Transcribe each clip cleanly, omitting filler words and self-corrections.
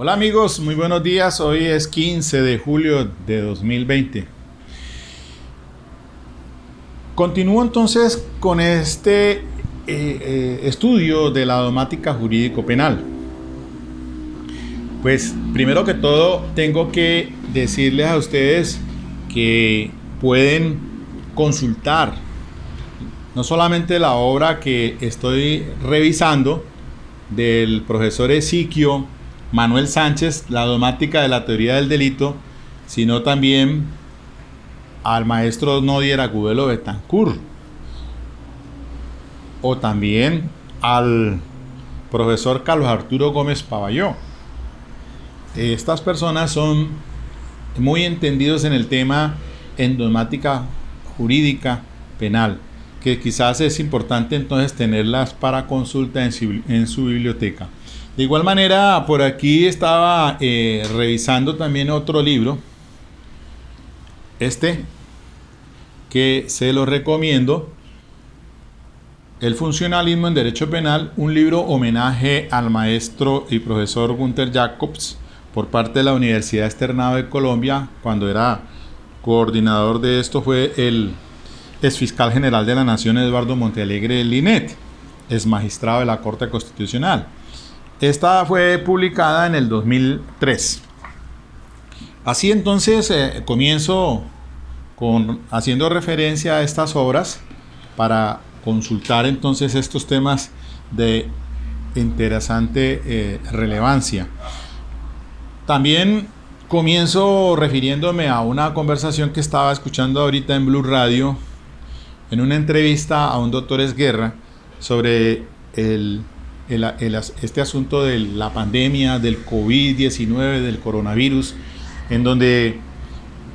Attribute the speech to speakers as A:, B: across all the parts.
A: Hola amigos, muy buenos días. Hoy es 15 de julio de 2020. Continúo entonces con este estudio de la domática jurídico-penal. Pues primero que todo tengo que decirles a ustedes que pueden consultar no solamente la obra que estoy revisando del profesor Ezequiel Manuel Sánchez, la domática de la teoría del delito, sino también al maestro Nodier Agudelo Betancourt, o también al profesor Carlos Arturo Gómez Pavalló. Estas personas son muy entendidos en el tema en domática jurídica penal, que quizás es importante entonces tenerlas para consulta en su biblioteca. De igual manera, por aquí estaba revisando también otro libro, que se lo recomiendo, El funcionalismo en derecho penal, un libro homenaje al maestro y profesor Gunther Jacobs por parte de la Universidad Externado de Colombia. Cuando era coordinador de esto fue el exfiscal general de la Nación, Eduardo Montealegre Linet, ex magistrado de la Corte Constitucional. Esta fue publicada en el 2003. Así entonces comienzo haciendo referencia a estas obras para consultar entonces estos temas de interesante relevancia. También comienzo refiriéndome a una conversación que estaba escuchando ahorita en Blue Radio, en una entrevista a un doctor Esguerra sobre este asunto de la pandemia, del COVID-19, del coronavirus, en donde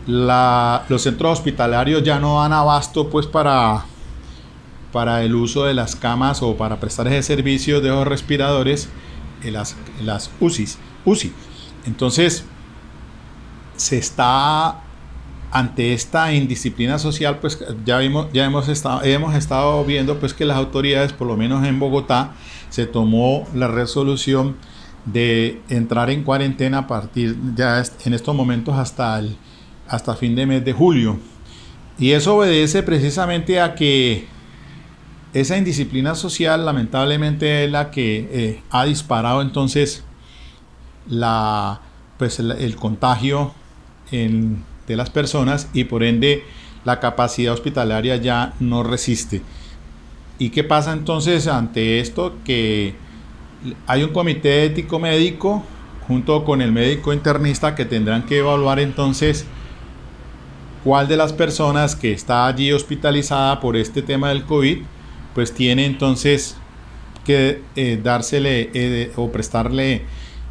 A: los centros hospitalarios ya no dan abasto pues para el uso de las camas o para prestar ese servicio de los respiradores, las UCI. Entonces se está ante esta indisciplina social, pues hemos estado viendo pues que las autoridades, por lo menos en Bogotá, se tomó la resolución de entrar en cuarentena a partir ya en estos momentos hasta fin de mes de julio. Y eso obedece precisamente a que esa indisciplina social lamentablemente es la que ha disparado entonces el contagio de las personas, y por ende la capacidad hospitalaria ya no resiste. ¿Y qué pasa entonces ante esto? Que hay un comité ético médico junto con el médico internista que tendrán que evaluar entonces cuál de las personas que está allí hospitalizada por este tema del COVID pues tiene entonces que dársele o prestarle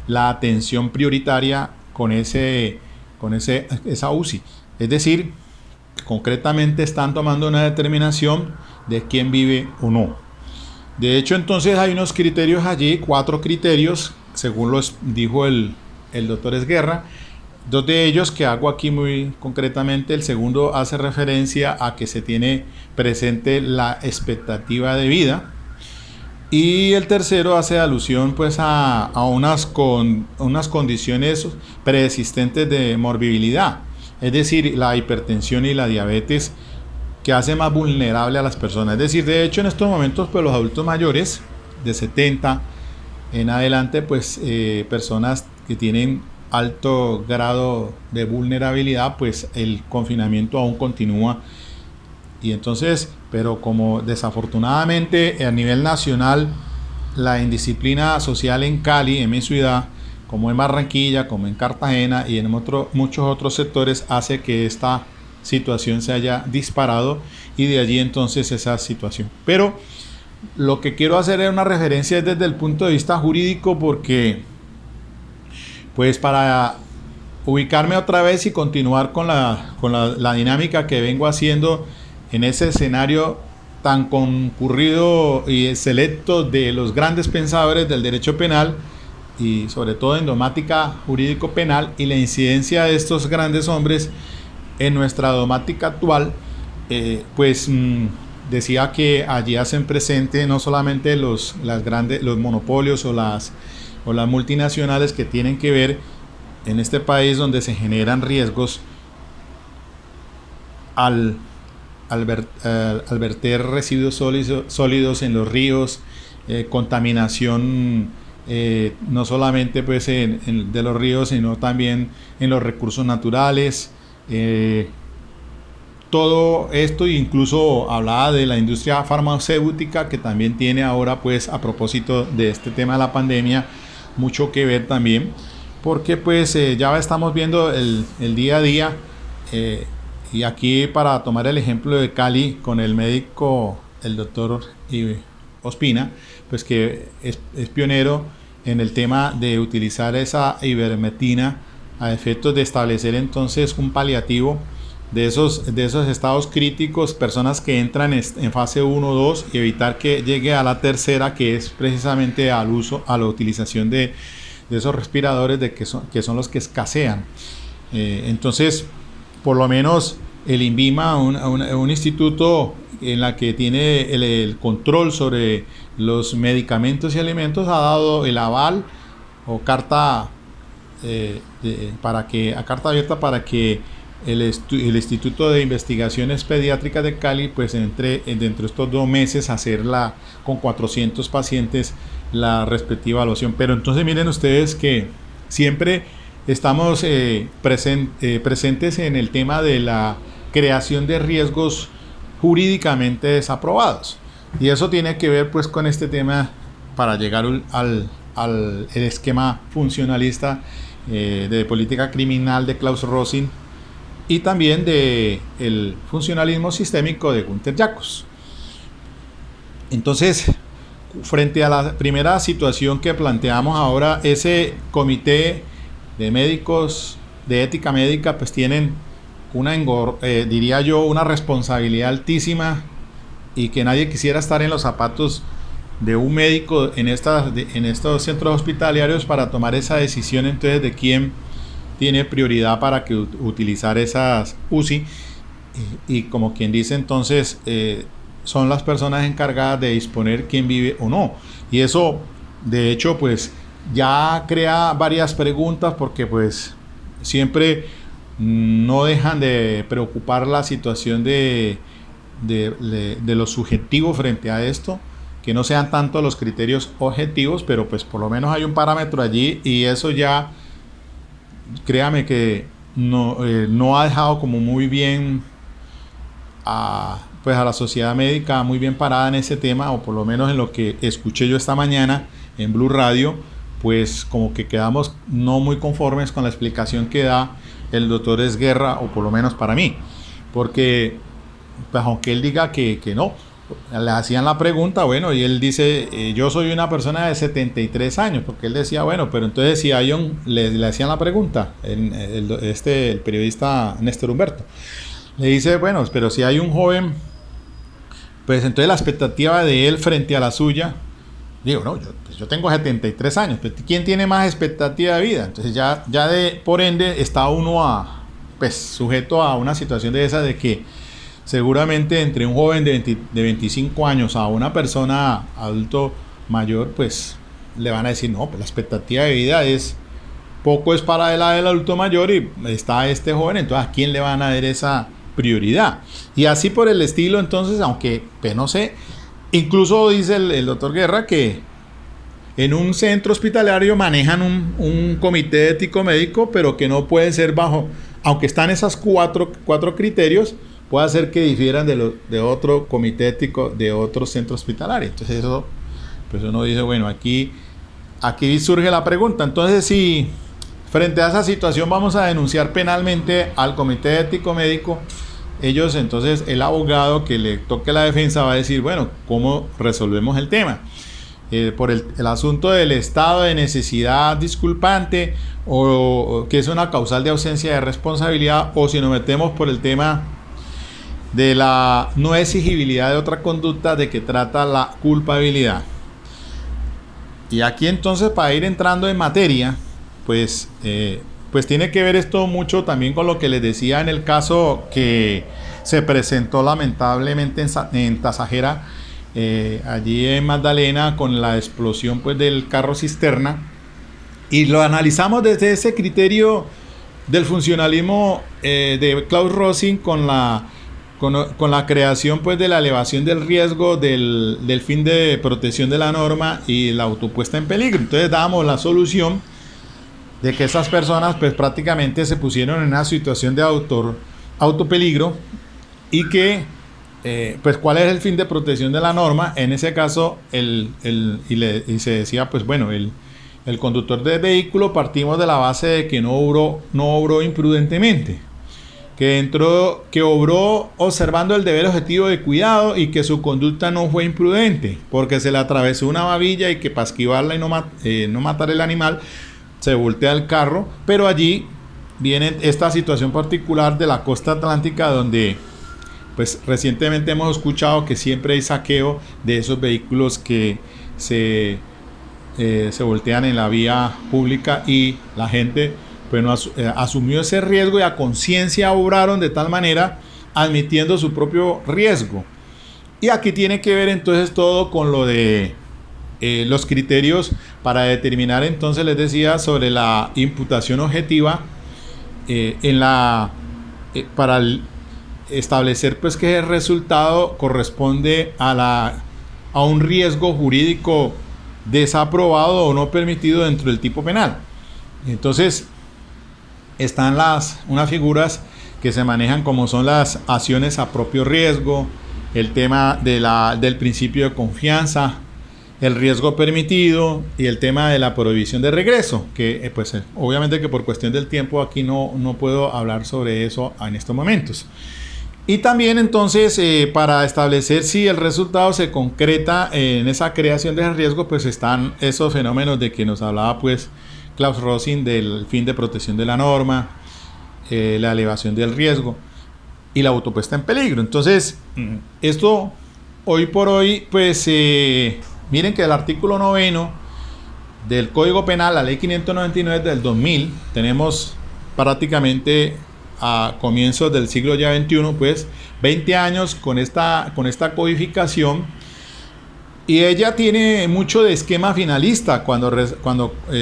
A: la atención prioritaria con esa UCI. Es decir, concretamente están tomando una determinación de quién vive o no. De hecho, entonces hay unos criterios allí, 4 criterios, según los dijo el doctor Esguerra. 2 de ellos que hago aquí muy concretamente. El segundo hace referencia a que se tiene presente la expectativa de vida. Y el tercero hace alusión pues a unas condiciones preexistentes de morbilidad, es decir, la hipertensión y la diabetes, que hace más vulnerable a las personas. Es decir, de hecho en estos momentos pues los adultos mayores de 70 en adelante, pues personas que tienen alto grado de vulnerabilidad, pues el confinamiento aún continúa. Y entonces, pero como desafortunadamente a nivel nacional la indisciplina social en Cali, en mi ciudad, como en Barranquilla, como en Cartagena y en muchos otros sectores, hace que esta situación se haya disparado, y de allí entonces esa situación. Pero lo que quiero hacer es una referencia desde el punto de vista jurídico, porque pues para ubicarme otra vez y continuar con la dinámica que vengo haciendo en ese escenario tan concurrido y selecto de los grandes pensadores del derecho penal, y sobre todo en domática jurídico-penal, y la incidencia de estos grandes hombres en nuestra domática actual, decía que allí hacen presente no solamente los monopolios o o las multinacionales que tienen que ver en este país donde se generan riesgos al verter residuos sólidos en los ríos, contaminación no solamente pues de los ríos, sino también en los recursos naturales. Todo esto, incluso hablaba de la industria farmacéutica, que también tiene ahora, pues a propósito de este tema de la pandemia, mucho que ver también, porque pues ya estamos viendo el día a día. Y aquí, para tomar el ejemplo de Cali, con el médico, el doctor Ospina, pues que es pionero en el tema de utilizar esa ivermectina a efectos de establecer entonces un paliativo de esos estados críticos, personas que entran en fase 1 o 2, y evitar que llegue a la tercera, que es precisamente a la utilización de esos respiradores que son los que escasean. Entonces, por lo menos el INVIMA, un instituto en la que tiene el control sobre los medicamentos y alimentos, ha dado el aval o carta carta abierta para que el Instituto de Investigaciones Pediátricas de Cali pues entre dentro de estos 2 meses a hacerla con 400 pacientes la respectiva evaluación. Pero entonces miren ustedes que siempre estamos presentes en el tema de la creación de riesgos jurídicamente desaprobados, y eso tiene que ver pues con este tema para llegar al esquema funcionalista de política criminal de Klaus Rosin, y también de el funcionalismo sistémico de Günter Jacobs. Entonces, frente a la primera situación que planteamos ahora, ese comité de médicos de ética médica pues tienen diría yo, una responsabilidad altísima, y que nadie quisiera estar en los zapatos de un médico en estos centros hospitalarios para tomar esa decisión entonces de quién tiene prioridad para que utilizar esas UCI, y como quien dice entonces son las personas encargadas de disponer quién vive o no. Y eso de hecho pues ya crea varias preguntas, porque pues siempre no dejan de preocupar la situación de lo subjetivo frente a esto, que no sean tanto los criterios objetivos, pero pues por lo menos hay un parámetro allí, y eso ya, créame que no ha dejado como muy bien a la sociedad médica muy bien parada en ese tema, o por lo menos en lo que escuché yo esta mañana en Blue Radio, pues como que quedamos no muy conformes con la explicación que da el doctor Esguerra, o por lo menos para mí, porque pues aunque él diga que no, le hacían la pregunta, bueno, y él dice, yo soy una persona de 73 años, porque él decía, bueno, pero entonces si hay le hacían la pregunta, el periodista Néstor Humberto, le dice, bueno, pero si hay un joven, pues entonces la expectativa de él frente a la suya, digo, no, yo tengo 73 años, pero ¿quién tiene más expectativa de vida? Entonces ya por ende está uno sujeto a una situación de esa, de que seguramente entre un joven de 25 años a una persona adulto mayor, pues le van a decir, no, pues la expectativa de vida es para el adulto mayor, y está este joven, entonces ¿a quién le van a dar esa prioridad? Y así por el estilo. Entonces, aunque pues no sé, incluso dice el doctor Guerra que en un centro hospitalario manejan un comité ético médico, pero que no puede ser aunque están esas cuatro criterios, puede ser que difieran de otro comité ético de otro centro hospitalario. Entonces eso, pues uno dice, bueno, aquí surge la pregunta. Entonces, si frente a esa situación vamos a denunciar penalmente al comité ético médico, ellos, entonces el abogado que le toque la defensa va a decir, bueno, ¿cómo resolvemos el tema? Por el asunto del estado de necesidad disculpante, o que es una causal de ausencia de responsabilidad, o si nos metemos por el tema de la no exigibilidad de otra conducta de que trata la culpabilidad. Y aquí entonces, para ir entrando en materia, pues tiene que ver esto mucho también con lo que les decía en el caso que se presentó lamentablemente en Tasajera, allí en Magdalena, con la explosión pues del carro cisterna, Y lo analizamos desde ese criterio del funcionalismo de Klaus Rosin con la creación pues de la elevación del riesgo del fin de protección de la norma y la autopuesta en peligro. Entonces dábamos la solución de que esas personas pues prácticamente se pusieron en una situación de autopeligro y que pues cuál es el fin de protección de la norma. En ese caso y se decía pues bueno, el conductor del vehículo, partimos de la base de que no obró imprudentemente, que obró observando el deber objetivo de cuidado y que su conducta no fue imprudente, porque se le atravesó una babilla y que para esquivarla y no matar el animal, se voltea el carro. Pero allí viene esta situación particular de la costa atlántica, donde pues recientemente hemos escuchado que siempre hay saqueo de esos vehículos que se voltean en la vía pública, y la gente pues no asumió ese riesgo y a conciencia obraron de tal manera, admitiendo su propio riesgo. Y aquí tiene que ver entonces todo con lo de los criterios para determinar, entonces les decía, sobre la imputación objetiva para establecer pues que el resultado corresponde a un riesgo jurídico desaprobado o no permitido dentro del tipo penal. Entonces están unas figuras que se manejan como son las acciones a propio riesgo, el tema del principio de confianza, el riesgo permitido y el tema de la prohibición de regreso, que pues obviamente que por cuestión del tiempo aquí no puedo hablar sobre eso en estos momentos. Y también entonces para establecer si el resultado se concreta en esa creación de riesgo, pues están esos fenómenos de que nos hablaba pues Klaus Rosin, del fin de protección de la norma, la elevación del riesgo y la autopuesta en peligro. Entonces esto hoy por hoy pues miren que el artículo 9 del Código Penal, la ley 599 del 2000, tenemos prácticamente a comienzos del siglo ya XXI, pues 20 años con esta codificación, y ella tiene mucho de esquema finalista cuando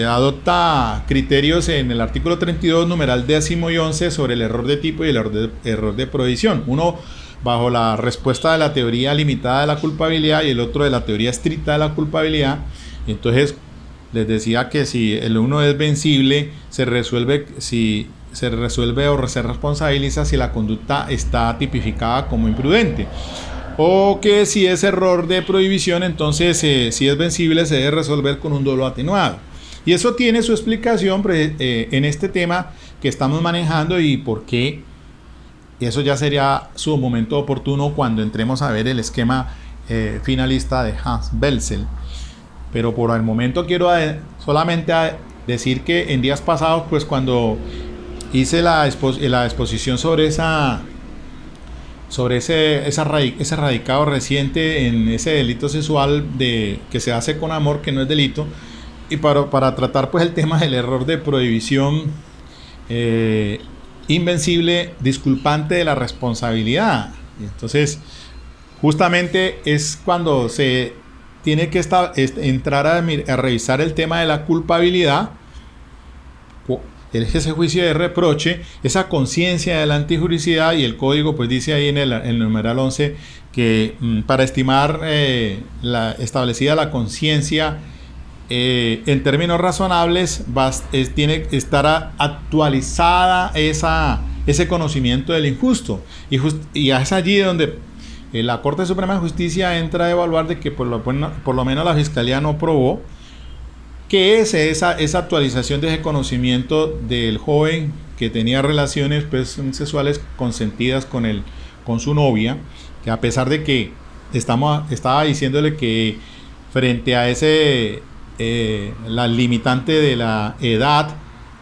A: adopta criterios en el artículo 32, numeral 10 y 11, sobre el error de tipo y el error de prohibición. Uno bajo la respuesta de la teoría limitada de la culpabilidad y el otro de la teoría estricta de la culpabilidad. Entonces les decía que si el uno es vencible, se resuelve o se responsabiliza si la conducta está tipificada como imprudente, o que si es error de prohibición, entonces si es vencible se debe resolver con un dolo atenuado. Y eso tiene su explicación en este tema que estamos manejando, y por qué eso ya sería su momento oportuno cuando entremos a ver el esquema finalista de Hans Belzel. Pero por el momento quiero solamente decir que en días pasados, pues cuando hice la exposición sobre ese radicado reciente en ese delito sexual que se hace con amor, que no es delito, y para tratar pues el tema del error de prohibición invencible disculpante de la responsabilidad. Entonces justamente es cuando se tiene que entrar a revisar el tema de la culpabilidad, ese juicio de reproche, esa conciencia de la antijuricidad. Y el código pues dice ahí en el numeral 11 que para estimar establecida la conciencia en términos razonables, tiene que estar actualizada ese conocimiento del injusto, y es allí donde la Corte Suprema de Justicia entra a evaluar de que por lo menos la Fiscalía no probó que esa actualización de ese conocimiento del joven que tenía relaciones pues sexuales consentidas con su novia, que a pesar de que estaba diciéndole que frente a la limitante de la edad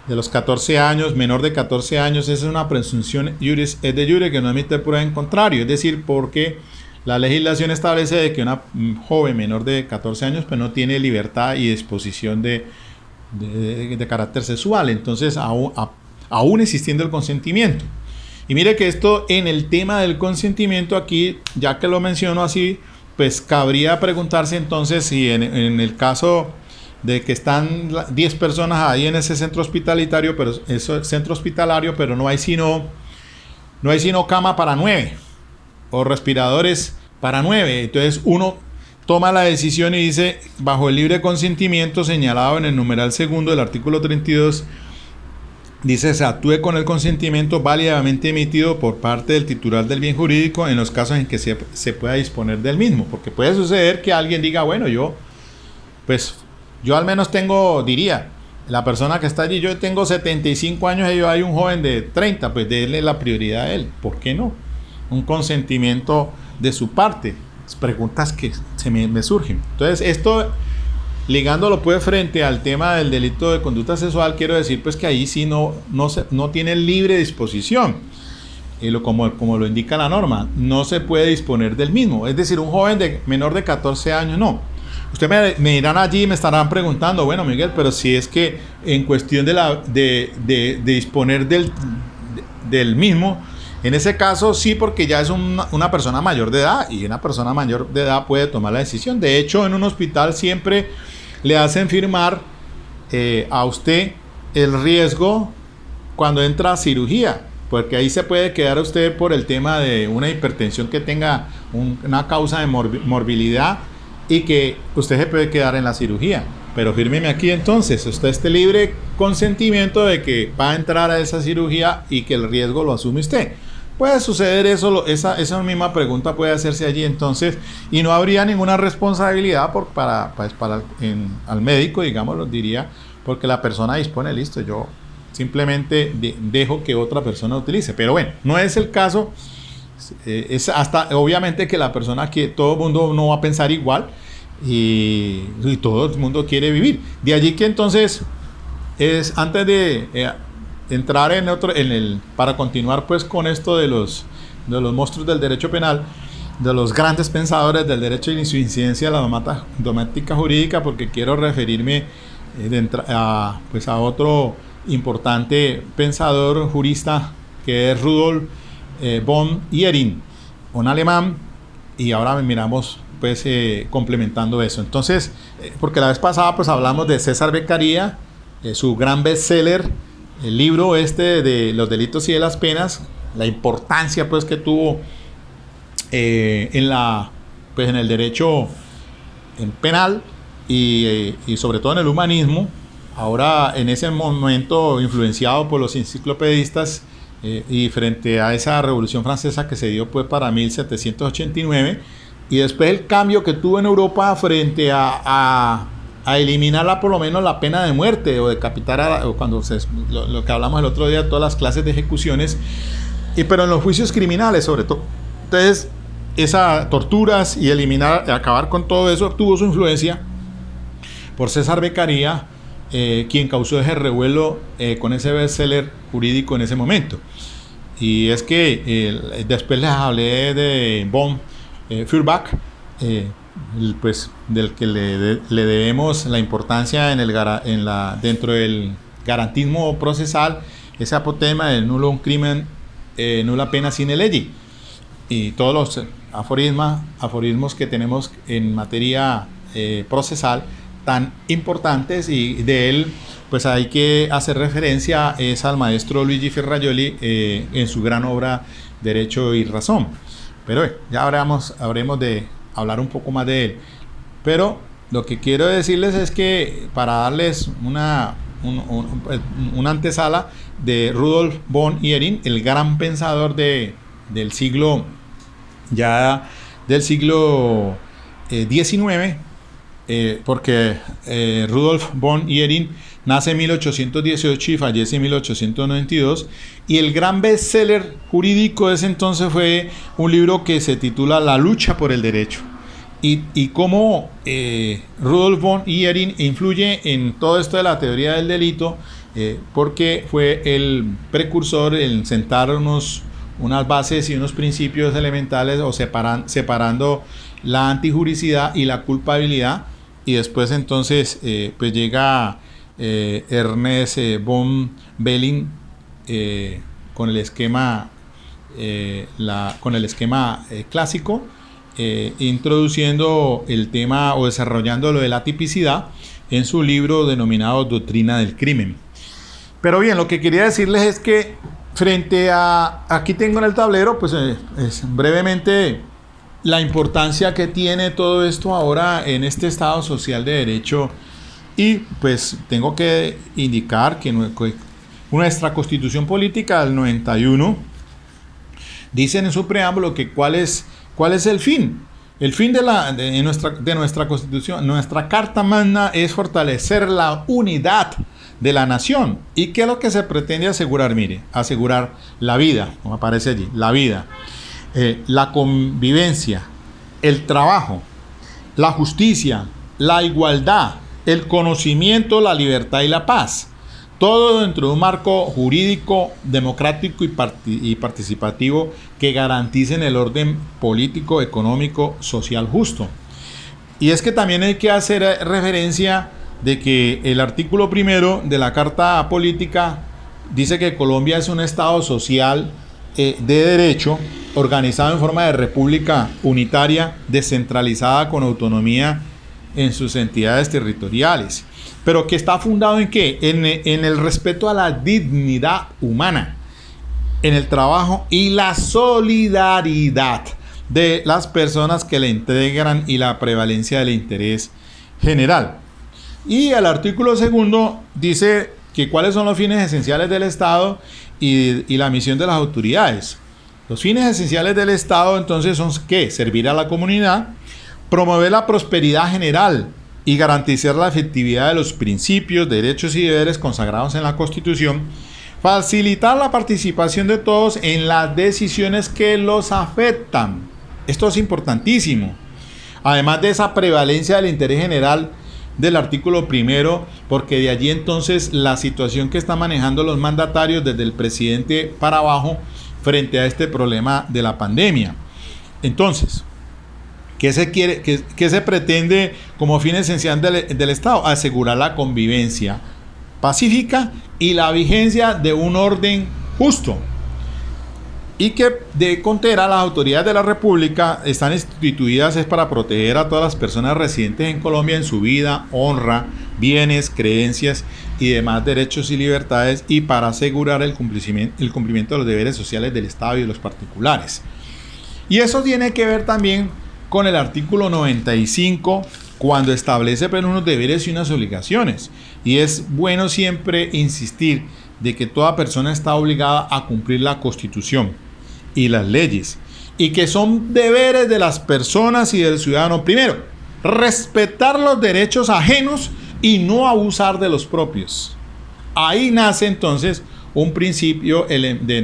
A: de los 14 años, menor de 14 años, esa es una presunción es de jure que no emite prueba en contrario, es decir, porque la legislación establece de que una joven menor de 14 años pues no tiene libertad y disposición de carácter sexual, entonces aún existiendo el consentimiento. Y mire que esto, en el tema del consentimiento, aquí, ya que lo menciono así, pues cabría preguntarse entonces si en el caso de que están 10 personas ahí en ese centro hospitalario, pero no hay sino cama para 9 o respiradores para 9. Entonces uno toma la decisión y dice, bajo el libre consentimiento señalado en el numeral segundo del artículo 32, dice, se actúe con el consentimiento válidamente emitido por parte del titular del bien jurídico en los casos en que se pueda disponer del mismo. Porque puede suceder que alguien diga, bueno, yo al menos diría, la persona que está allí, yo tengo 75 años y hay un joven de 30, pues déle la prioridad a él. ¿Por qué no? Un consentimiento de su parte. Preguntas que me surgen. Entonces, esto, ligándolo pues frente al tema del delito de conducta sexual, quiero decir pues que ahí sí no tiene libre disposición. Como lo indica la norma, no se puede disponer del mismo. Es decir, un joven menor de 14 años, no. Ustedes me dirán allí, me estarán preguntando, bueno, Miguel, pero si es que en cuestión de disponer del mismo, en ese caso sí, porque ya es una persona mayor de edad, y una persona mayor de edad puede tomar la decisión. De hecho, en un hospital siempre le hacen firmar a usted el riesgo cuando entra a cirugía, porque ahí se puede quedar usted por el tema de una hipertensión que tenga una causa de morbilidad, y que usted se puede quedar en la cirugía. Pero fírmeme aquí entonces, usted este libre consentimiento de que va a entrar a esa cirugía y que el riesgo lo asume usted. Puede suceder eso, esa misma pregunta puede hacerse allí entonces, y no habría ninguna responsabilidad al médico, digamos, diría, porque la persona dispone, listo, yo simplemente dejo que otra persona utilice. Pero bueno, no es el caso. Es hasta obviamente que la persona, que todo el mundo no va a pensar igual, y todo el mundo quiere vivir. De allí que entonces es antes de entrar para continuar pues con esto de los monstruos del derecho penal, de los grandes pensadores del derecho y su incidencia a la doméstica jurídica, porque quiero referirme a otro importante pensador jurista, que es Rudolf von Ihring, un alemán, y ahora miramos pues complementando eso. Entonces, porque la vez pasada pues hablamos de César Beccaria, su gran bestseller, el libro de los delitos y de las penas, la importancia pues que tuvo en el derecho penal y sobre todo en el humanismo. Ahora, en ese momento influenciado por los enciclopedistas, y frente a esa revolución francesa que se dio pues para 1789, y después el cambio que tuvo en Europa frente a eliminar por lo menos la pena de muerte o decapitar lo que hablamos el otro día, todas las clases de ejecuciones, pero en los juicios criminales sobre todo. Entonces, esas torturas y acabar con todo eso tuvo su influencia por César Beccaria, quien causó ese revuelo con ese bestseller jurídico en ese momento. Y es que después les hablé de von Feuerbach, pues del que le debemos la importancia dentro del garantismo procesal, ese apotema del nulo crimen, nulla pena sine legi, y todos los aforismos que tenemos en materia procesal tan importantes, y de él pues hay que hacer referencia al maestro Luigi Ferrajoli en su gran obra Derecho y Razón. Pero ya habremos de hablar un poco más de él. Pero lo que quiero decirles es que, para darles una antesala de Rudolf von Ihring, el gran pensador del siglo XIX, porque Rudolf von Ihring nace en 1818 y fallece en 1892, y el gran bestseller jurídico de ese entonces fue un libro que se titula La lucha por el derecho, y cómo Rudolf von Ihring influye en todo esto de la teoría del delito, porque fue el precursor en sentar unas bases y unos principios elementales, o separando la antijuricidad y la culpabilidad. Y después entonces pues llega Ernest von Belling con el esquema clásico, introduciendo el tema o desarrollando lo de la tipicidad, en su libro denominado Doctrina del Crimen. Pero bien, lo que quería decirles es que frente a, aquí tengo en el tablero, pues es brevemente la importancia que tiene todo esto ahora en este Estado social de derecho, y pues tengo que indicar que nuestra Constitución Política del 91 dice en su preámbulo que cuál es el fin. El fin de nuestra Constitución, nuestra Carta Magna, es fortalecer la unidad de la nación. ¿Y qué es lo que se pretende asegurar? Mire, asegurar la vida, como aparece allí, la vida, la convivencia, el trabajo, la justicia, la igualdad, el conocimiento, la libertad y la paz. Todo dentro de un marco jurídico, democrático y participativo que garanticen el orden político, económico, social justo. Y es que también hay que hacer referencia de que el artículo primero de la Carta Política dice que Colombia es un Estado social de derecho, organizado en forma de república unitaria, descentralizada, con autonomía en sus entidades territoriales, pero que está fundado ¿en qué? En el respeto a la dignidad humana, en el trabajo y la solidaridad de las personas que le integran y la prevalencia del interés general. Y el artículo segundo dice que cuáles son los fines esenciales del Estado y la misión de las autoridades. Los fines esenciales del Estado entonces son ¿qué? Servir a la comunidad, promover la prosperidad general y garantizar la efectividad de los principios, derechos y deberes consagrados en la Constitución, facilitar la participación de todos en las decisiones que los afectan. Esto es importantísimo. Además de esa prevalencia del interés general del artículo primero, porque de allí entonces la situación que están manejando los mandatarios desde el presidente para abajo frente a este problema de la pandemia. Entonces, ¿qué se pretende como fin esencial del Estado? Asegurar la convivencia pacífica y la vigencia de un orden justo. Y que de contera, las autoridades de la República están instituidas es para proteger a todas las personas residentes en Colombia en su vida, honra, bienes, creencias y demás derechos y libertades, y para asegurar el cumplimiento de los deberes sociales del Estado y de los particulares. Y eso tiene que ver también con el artículo 95, cuando establece unos deberes y unas obligaciones. Y es bueno siempre insistir de que toda persona está obligada a cumplir la Constitución y las leyes, y que son deberes de las personas y del ciudadano. Primero, respetar los derechos ajenos y no abusar de los propios. Ahí nace entonces un principio en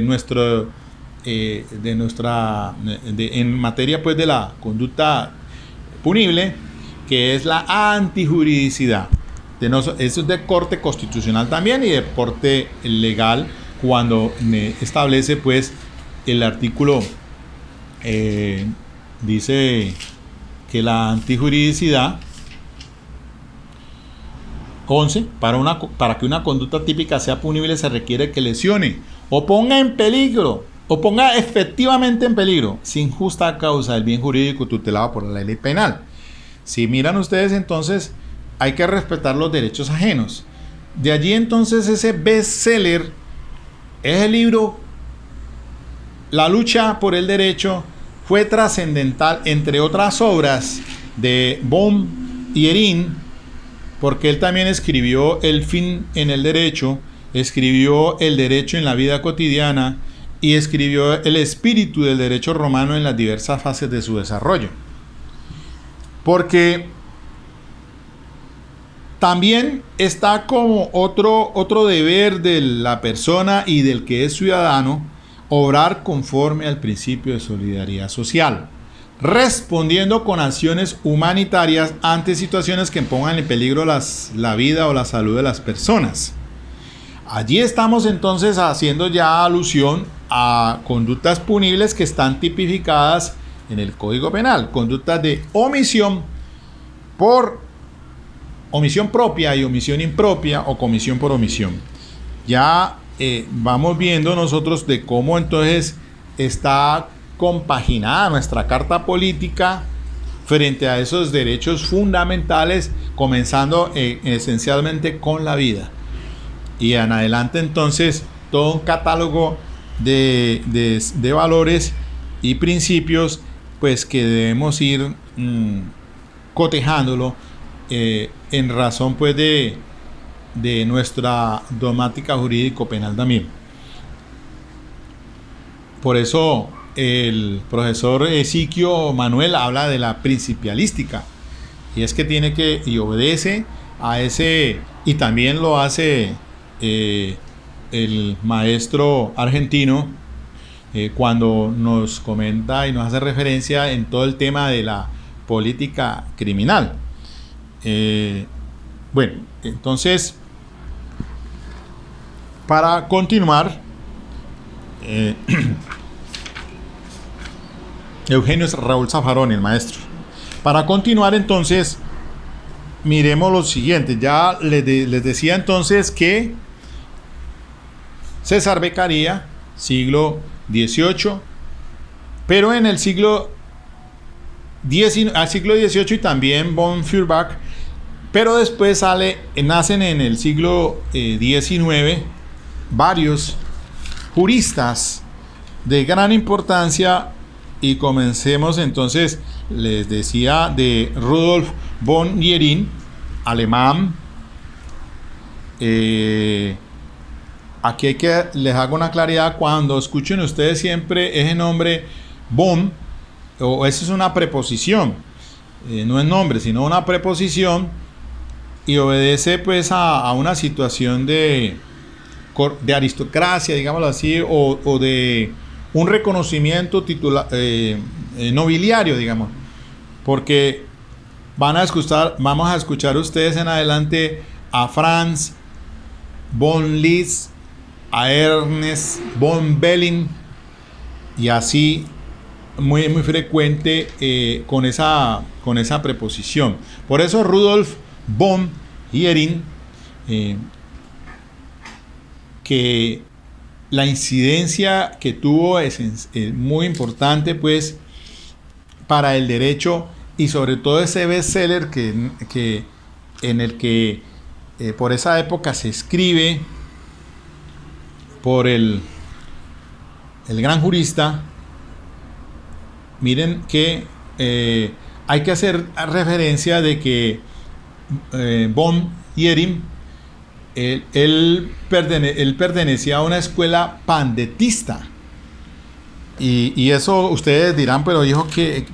A: materia pues de la conducta punible, que es la antijuridicidad. Eso es de corte constitucional también y de corte legal, cuando establece pues el artículo dice que la antijuridicidad 11, para que una conducta típica sea punible, se requiere que lesione o ponga en peligro, o ponga efectivamente en peligro, sin justa causa, el bien jurídico tutelado por la ley penal. Si miran ustedes, entonces hay que respetar los derechos ajenos. De allí entonces ese bestseller es el libro La lucha por el derecho. Fue trascendental, entre otras obras, de Bohm y Erin, porque él también escribió El fin en el derecho, escribió El derecho en la vida cotidiana y escribió El espíritu del derecho romano en las diversas fases de su desarrollo. Porque también está como otro deber de la persona y del que es ciudadano, obrar conforme al principio de solidaridad social, respondiendo con acciones humanitarias ante situaciones que pongan en peligro la vida o la salud de las personas. Allí estamos entonces haciendo ya alusión a conductas punibles que están tipificadas en el Código Penal, conductas de omisión por omisión propia y omisión impropia, o comisión por omisión. Ya vamos viendo nosotros de cómo entonces está compaginada nuestra Carta Política frente a esos derechos fundamentales, comenzando esencialmente con la vida. Y en adelante entonces todo un catálogo de valores y principios pues que debemos ir cotejándolo en razón pues de nuestra dogmática jurídico-penal también. Por eso el profesor Ezequiel Manuel habla de la principialística, y es que tiene que, y obedece a ese, y también lo hace el maestro argentino cuando nos comenta y nos hace referencia en todo el tema de la política criminal. Bueno, entonces, para continuar, Eugenio Raúl Zaffaroni, el maestro. Para continuar entonces, miremos lo siguiente. Ya les decía entonces que César Beccaria, siglo XVIII, pero en el siglo XVIII y también von Feuerbach, pero después nacen en el siglo XIX varios juristas de gran importancia. Y comencemos entonces, les decía, de Rudolf von Jhering, alemán. Aquí les hago una claridad: cuando escuchen ustedes siempre ese nombre von, o eso es una preposición, no es nombre, sino una preposición, y obedece pues a una situación de aristocracia, digámoslo así, o de un reconocimiento nobiliario, digamos, porque vamos a escuchar ustedes en adelante a Franz von Liszt, a Ernest von Belling, y así muy, muy frecuente con esa preposición. Por eso Rudolf von Jhering, que la incidencia que tuvo es muy importante pues para el derecho, y sobre todo ese bestseller en el que por esa época se escribe por el gran jurista. Miren que hay que hacer referencia de que von Jhering, él pertenecía a una escuela pandetista, y eso ustedes dirán, pero hijo, ¿qué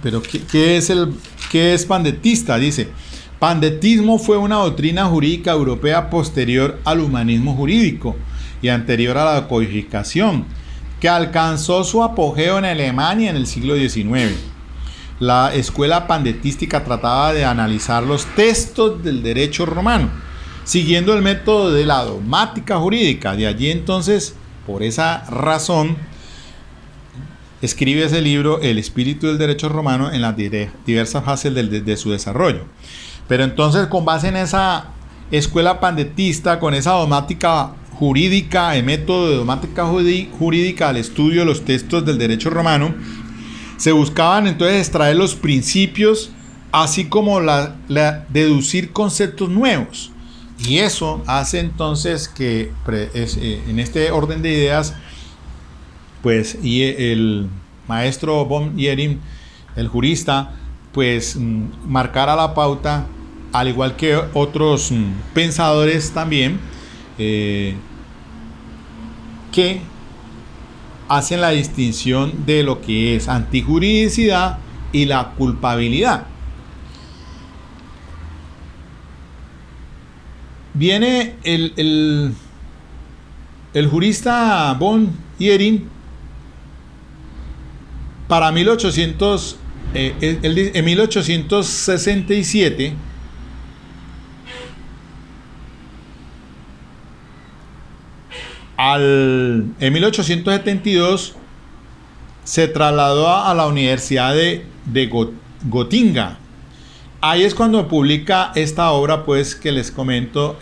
A: es pandetista? Dice: pandetismo fue una doctrina jurídica europea posterior al humanismo jurídico y anterior a la codificación, que alcanzó su apogeo en Alemania en el siglo XIX. La escuela pandetística trataba de analizar los textos del derecho romano, siguiendo el método de la dogmática jurídica. De allí entonces, por esa razón, escribe ese libro, El espíritu del derecho romano, en las diversas fases de su desarrollo. Pero entonces, con base en esa escuela pandetista, con esa dogmática jurídica, el método de dogmática jurídica al estudio de los textos del derecho romano, se buscaban entonces extraer los principios, así como deducir conceptos nuevos. Y eso hace entonces que en este orden de ideas, pues, y el maestro von Jhering, el jurista, pues marcara la pauta, al igual que otros pensadores también, que hacen la distinción de lo que es antijuridicidad y la culpabilidad. Viene el jurista von Jhering para en 1867. En 1872 se trasladó a la Universidad de Gotinga. Ahí es cuando publica esta obra, pues, que les comento,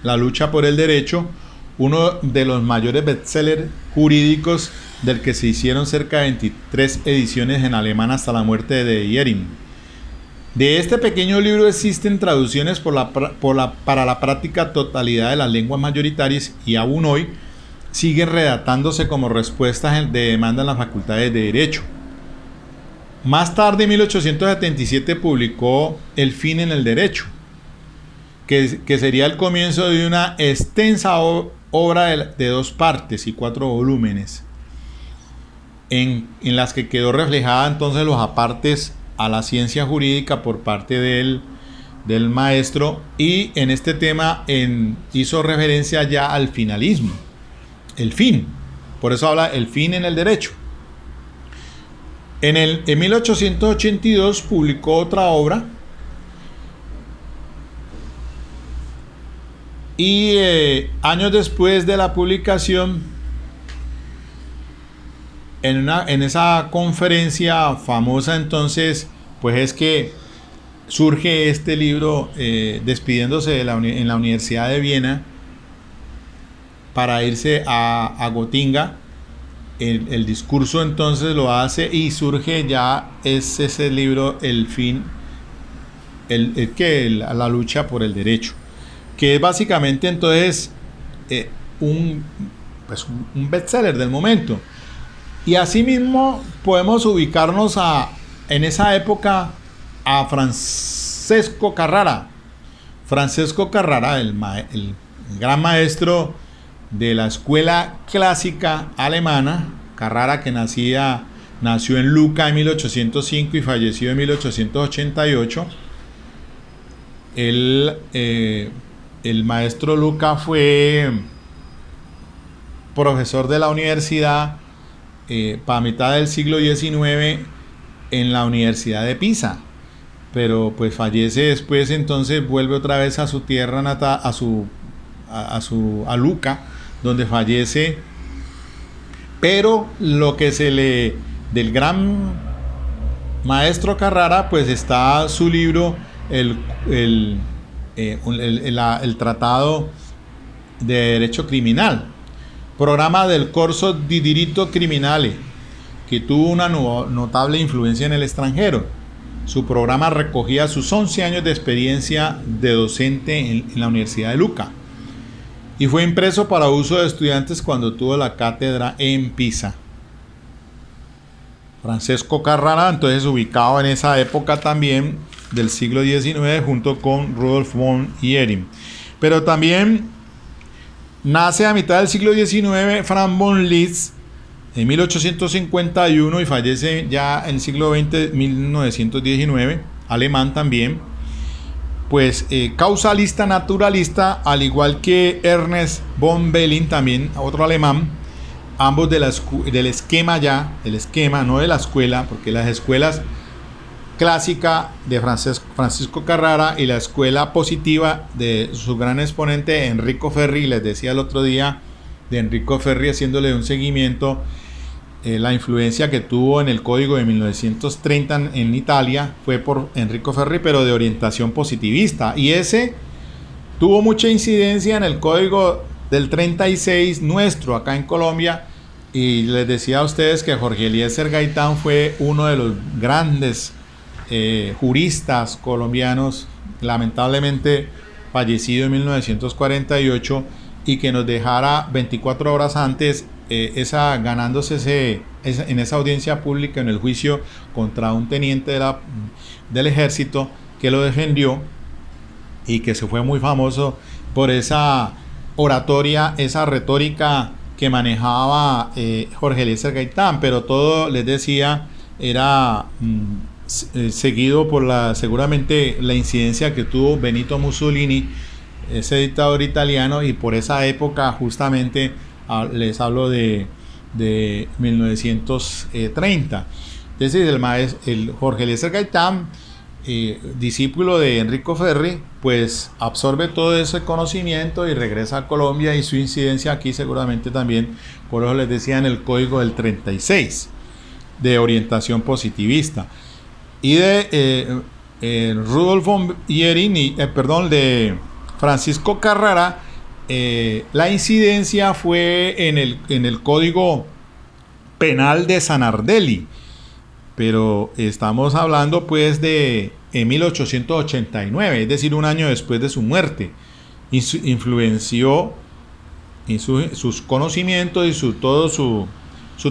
A: La lucha por el derecho, uno de los mayores bestsellers jurídicos, del que se hicieron cerca de 23 ediciones en alemán hasta la muerte de Jhering. De este pequeño libro existen traducciones para la práctica totalidad de las lenguas mayoritarias y aún hoy siguen redactándose como respuestas de demanda en las facultades de Derecho. Más tarde, en 1877, publicó El fin en el derecho, que sería el comienzo de una extensa obra de 2 partes y 4 volúmenes, en las que quedó reflejada entonces los apartes a la ciencia jurídica por parte del maestro, y en este tema hizo referencia ya al finalismo, el fin, por eso habla el fin en el derecho. En 1882 publicó otra obra y años después de la publicación, en esa conferencia famosa entonces, pues es que surge este libro, despidiéndose en la Universidad de Viena para irse a Gotinga. El discurso entonces lo hace y surge ya ese libro, El fin, la lucha por el derecho, que es básicamente entonces un bestseller del momento. Y asimismo podemos ubicarnos en esa época a Francesco Carrara. Francesco Carrara, el gran maestro de la escuela clásica alemana. Carrara, que nació en Lucca en 1805 y falleció en 1888. El maestro Lucca fue profesor de la universidad para mitad del siglo XIX en la Universidad de Pisa, pero pues fallece después, entonces vuelve otra vez a su tierra natal, a Lucca, donde fallece. Pero lo que del gran maestro Carrara, pues está su libro, el Tratado de Derecho Criminal, programa del Corso di Diritto Criminale, que tuvo una notable influencia en el extranjero. Su programa recogía sus 11 años de experiencia de docente en la Universidad de Lucca y fue impreso para uso de estudiantes cuando tuvo la cátedra en Pisa. Francesco Carrara, entonces ubicado en esa época también del siglo XIX junto con Rudolf von Jhering. Pero también nace a mitad del siglo XIX Franz von Liszt en 1851 y fallece ya en el siglo XX, 1919, alemán también. Pues causalista naturalista, al igual que Ernest von Belling, también otro alemán, ambos del esquema, no de la escuela, porque las escuelas clásica de Francisco Carrara y la escuela positiva de su gran exponente Enrico Ferri. Les decía el otro día de Enrico Ferri, haciéndole un seguimiento, la influencia que tuvo en el código de 1930 en Italia fue por Enrico Ferri, pero de orientación positivista, y ese tuvo mucha incidencia en el código del 36 nuestro acá en Colombia. Y les decía a ustedes que Jorge Eliezer Gaitán fue uno de los grandes juristas colombianos, lamentablemente fallecido en 1948, y que nos dejara 24 horas antes ganándose en esa audiencia pública, en el juicio contra un teniente del ejército que lo defendió, y que se fue muy famoso por esa oratoria, esa retórica que manejaba Jorge Eliezer Gaitán. Pero todo, les decía, era seguido por seguramente la incidencia que tuvo Benito Mussolini, ese dictador italiano, y por esa época justamente les hablo de 1930. Entonces el Jorge Eliezer Gaitán, discípulo de Enrico Ferri, pues absorbe todo ese conocimiento y regresa a Colombia, y su incidencia aquí seguramente también, por eso les decía, en el código del 36 de orientación positivista. Y de Rudolf von Jhering, de Francisco Carrara, la incidencia fue en el código penal de Sanardelli. Pero estamos hablando pues de en 1889, es decir, un año después de su muerte. Influenció en sus conocimientos y su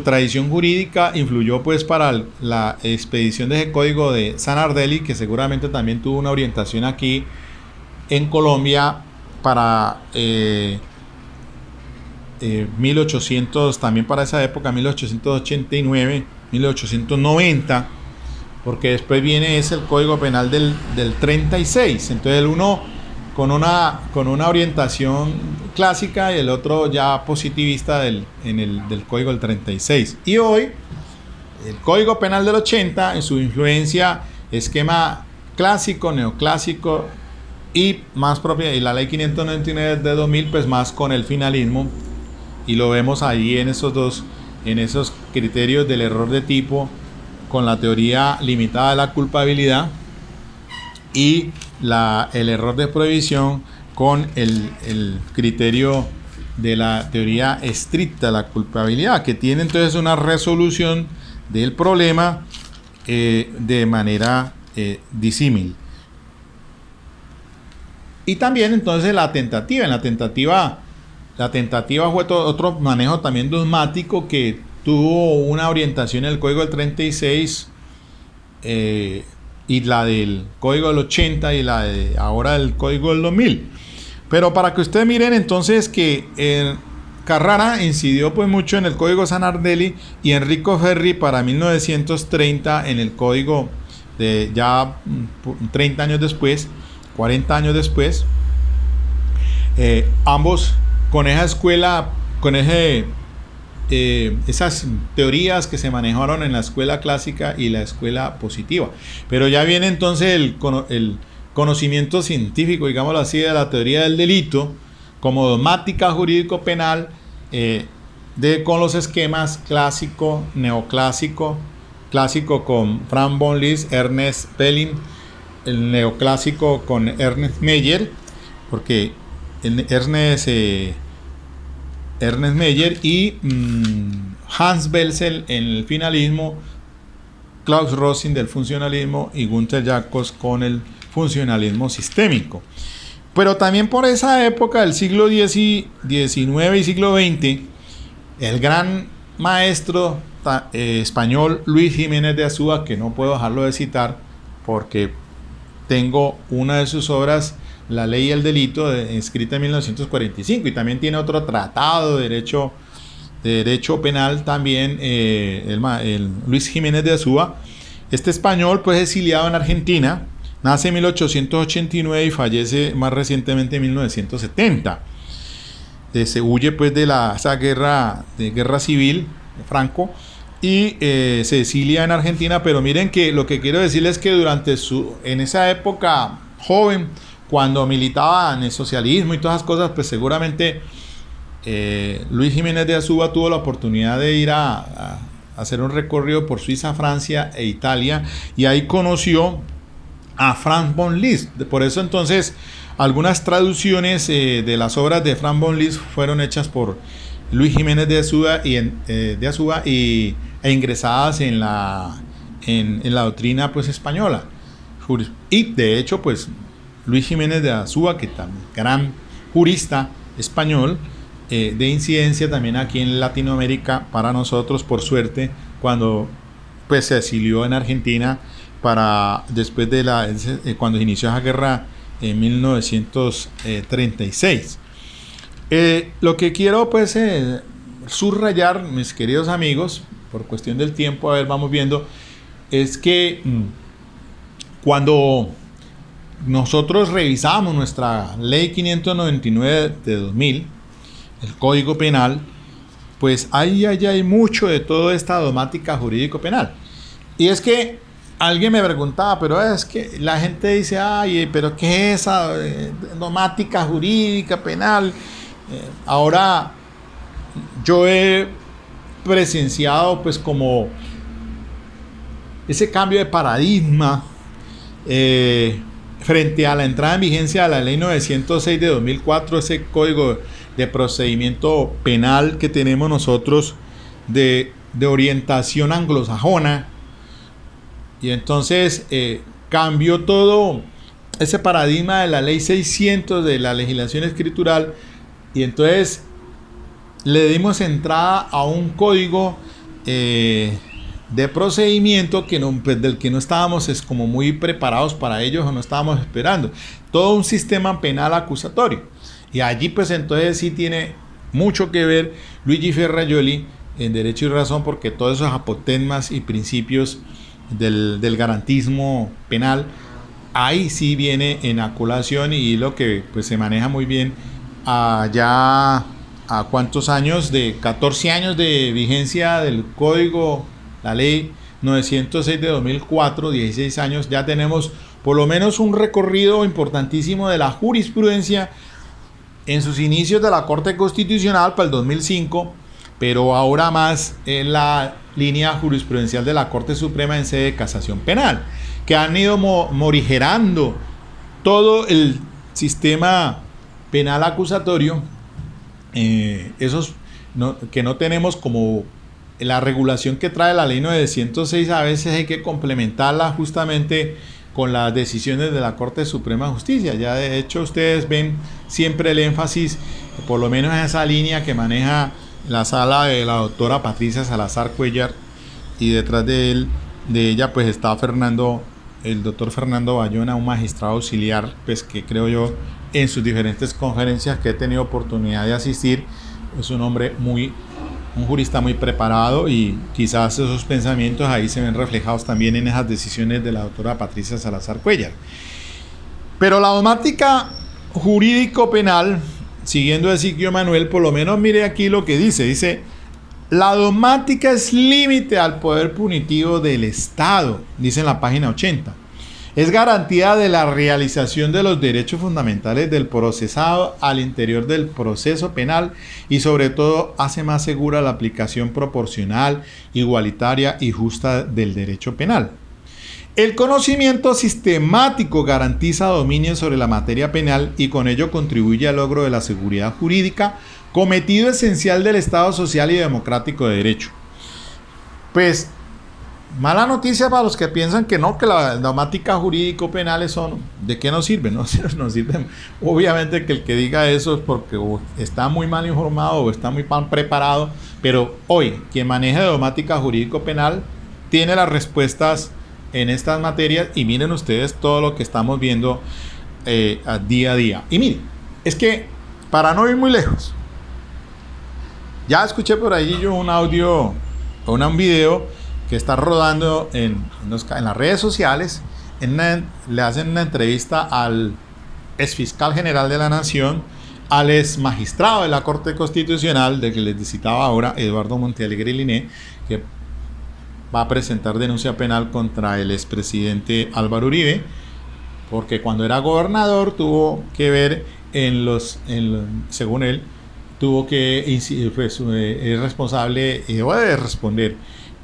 A: tradición jurídica, influyó pues para la expedición de ese código de Zanardelli, que seguramente también tuvo una orientación aquí en Colombia para 1800, también para esa época, 1889, 1890, porque después viene el Código Penal del 36. Entonces uno con una orientación clásica y el otro ya positivista del Código del 36. Y hoy el Código Penal del 80, en su influencia, esquema clásico, neoclásico y más propia, y la ley 599 de 2000, pues más con el finalismo, y lo vemos ahí en esos criterios del error de tipo, con la teoría limitada de la culpabilidad y el error de prohibición con el criterio de la teoría estricta de la culpabilidad, que tiene entonces una resolución del problema de manera disímil. Y también entonces la tentativa fue otro manejo también dogmático que tuvo una orientación en el Código del 36 y la del Código del 80 y la de ahora del Código del 2000. Pero para que ustedes miren entonces que Carrara incidió pues mucho en el Código Zanardelli y Enrico Ferri para 1930 en el Código de ya 30 años después, 40 años después, ambos con esa escuela, con esas teorías que se manejaron en la escuela clásica y la escuela positiva. Pero ya viene entonces el conocimiento científico, digámoslo así, de la teoría del delito como dogmática jurídico-penal, con los esquemas clásico, neoclásico, clásico con Franz von Liszt, Ernest Belling, el neoclásico con Ernest Meyer, porque Ernest Meyer y Hans Belzel en el finalismo, Klaus Rosin del funcionalismo y Gunther Jacobs con el funcionalismo sistémico. Pero también por esa época del siglo XIX y siglo XX, el gran maestro español Luis Jiménez de Azúa, que no puedo dejarlo de citar porque tengo una de sus obras, La Ley y el Delito, escrita en 1945, y también tiene otro tratado de derecho penal también, Luis Jiménez de Azúa. Este español pues exiliado en Argentina, nace en 1889 y fallece más recientemente en 1970. Se huye pues de esa guerra civil de Franco y se exilia en Argentina. Pero miren que lo que quiero decirles es que en esa época joven, cuando militaba en el socialismo y todas esas cosas, pues seguramente Luis Jiménez de Azúa tuvo la oportunidad de ir a hacer un recorrido por Suiza, Francia e Italia, y ahí conoció a Franz von Liszt. Por eso entonces algunas traducciones de las obras de Franz von Liszt fueron hechas por Luis Jiménez de Azúa e ingresadas en la doctrina pues española. Y de hecho pues Luis Jiménez de Azúa, que también gran jurista español, de incidencia también aquí en Latinoamérica para nosotros, por suerte, cuando pues se exilió en Argentina después de cuando se inició esa guerra en 1936. Lo que quiero pues subrayar, mis queridos amigos, por cuestión del tiempo, vamos viendo, es que cuando nosotros revisamos nuestra ley 599 de 2000, el Código Penal, pues ahí hay mucho de toda esta dogmática jurídico-penal. Y es que alguien me preguntaba, pero es que la gente dice, ay, pero ¿qué es esa dogmática jurídica penal? Ahora yo he presenciado pues como ese cambio de paradigma frente a la entrada en vigencia de la ley 906 de 2004, ese código de procedimiento penal que tenemos nosotros de orientación anglosajona. Y entonces cambió todo ese paradigma de la ley 600 de la legislación escritural, y entonces le dimos entrada a un código de procedimiento que no, pues, del que no estábamos como muy preparados para ellos, o no estábamos esperando. Todo un sistema penal acusatorio. Y allí pues entonces sí tiene mucho que ver Luigi Ferrajoli en Derecho y Razón, porque todos esos apotegmas y principios del garantismo penal, ahí sí viene en a colación, y lo que pues se maneja muy bien allá a cuántos años, de 14 años de vigencia del código, la ley 906 de 2004, 16 años, ya tenemos por lo menos un recorrido importantísimo de la jurisprudencia en sus inicios de la Corte Constitucional para el 2005, pero ahora más en la línea jurisprudencial de la Corte Suprema en sede de casación penal, que han ido morigerando todo el sistema penal acusatorio, esos que no tenemos como la regulación que trae la ley 906, a veces hay que complementarla justamente con las decisiones de la Corte Suprema de Justicia. Ya de hecho ustedes ven siempre el énfasis, por lo menos en esa línea que maneja la sala de la doctora Patricia Salazar Cuellar, y detrás de ella pues está el doctor Fernando Bayona, un magistrado auxiliar, pues que creo yo en sus diferentes conferencias que he tenido oportunidad de asistir, es un hombre un jurista muy preparado, y quizás esos pensamientos ahí se ven reflejados también en esas decisiones de la doctora Patricia Salazar Cuellar. Pero la dogmática jurídico-penal, siguiendo el ciclo Manuel, por lo menos mire aquí lo que dice, la dogmática es límite al poder punitivo del Estado, dice en la página 80. Es garantía de la realización de los derechos fundamentales del procesado al interior del proceso penal, y sobre todo hace más segura la aplicación proporcional, igualitaria y justa del derecho penal. El conocimiento sistemático garantiza dominio sobre la materia penal, y con ello contribuye al logro de la seguridad jurídica, cometido esencial del Estado social y democrático de derecho. Pues mala noticia para los que piensan que no, que la dogmática jurídico-penales son, ¿de qué nos sirven? No nos sirven. Obviamente que el que diga eso es porque o está muy mal informado o está muy mal preparado, pero hoy quien maneja dogmática jurídico-penal tiene las respuestas en estas materias, y miren ustedes todo lo que estamos viendo día a día. Y miren, es que para no ir muy lejos, ya escuché por ahí yo un audio o un video que está rodando en las redes sociales. Le hacen una entrevista al exfiscal general de la Nación, al ex magistrado de la Corte Constitucional, de que les citaba ahora, Eduardo Montealegre Liné, que va a presentar denuncia penal contra el expresidente Álvaro Uribe, porque cuando era gobernador tuvo que ver según él, tuvo que es responsable y debe responder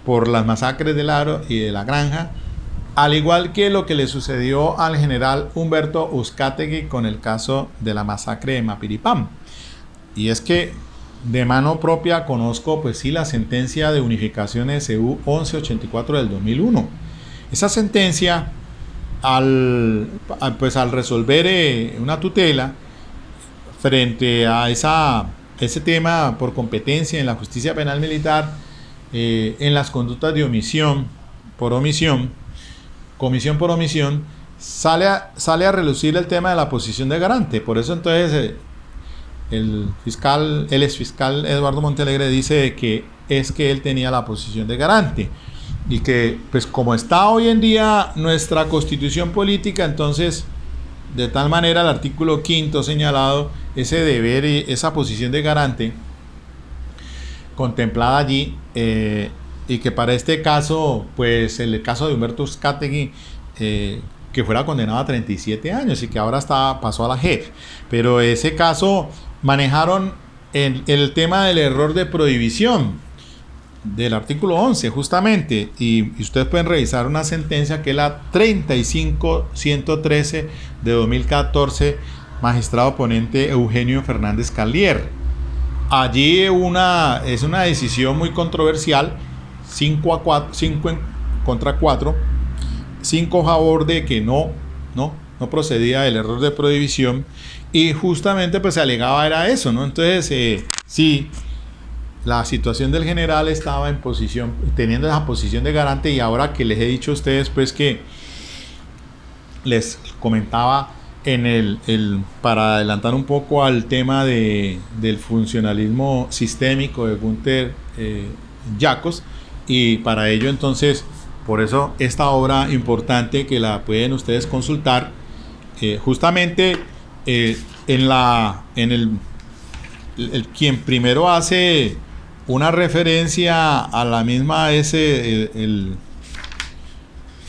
A: por las masacres del Aro y de la Granja, al igual que lo que le sucedió al general Humberto Uzcategui con el caso de la masacre de Mapiripán. Y es que de mano propia conozco, pues sí, la sentencia de unificación SU 1184 del 2001. Esa sentencia, al resolver una tutela frente a ese tema por competencia en la justicia penal militar, en las conductas de comisión por omisión, sale a relucir el tema de la posición de garante. Por eso entonces el exfiscal Eduardo Montealegre dice que él tenía la posición de garante, y que pues como está hoy en día nuestra constitución política, entonces de tal manera el artículo 5º señalado ese deber y esa posición de garante contemplada allí, y que para este caso, pues el caso de Humberto Uzcategui, que fuera condenado a 37 años y que ahora pasó a la JEP, pero ese caso manejaron el tema del error de prohibición del artículo 11 justamente, y ustedes pueden revisar una sentencia que es la 35113 de 2014, magistrado ponente Eugenio Fernández Calier. Allí es una decisión muy controversial, 5 contra 4, 5 favor de que no procedía el error de prohibición, y justamente pues se alegaba era eso, ¿no? Entonces, sí, la situación del general estaba en posición, teniendo esa posición de garante, y ahora que les he dicho a ustedes pues que les comentaba para adelantar un poco al tema del funcionalismo sistémico de Günther Jacobs, y para ello entonces, por eso esta obra importante que la pueden ustedes consultar, justamente quien primero hace una referencia a la misma es el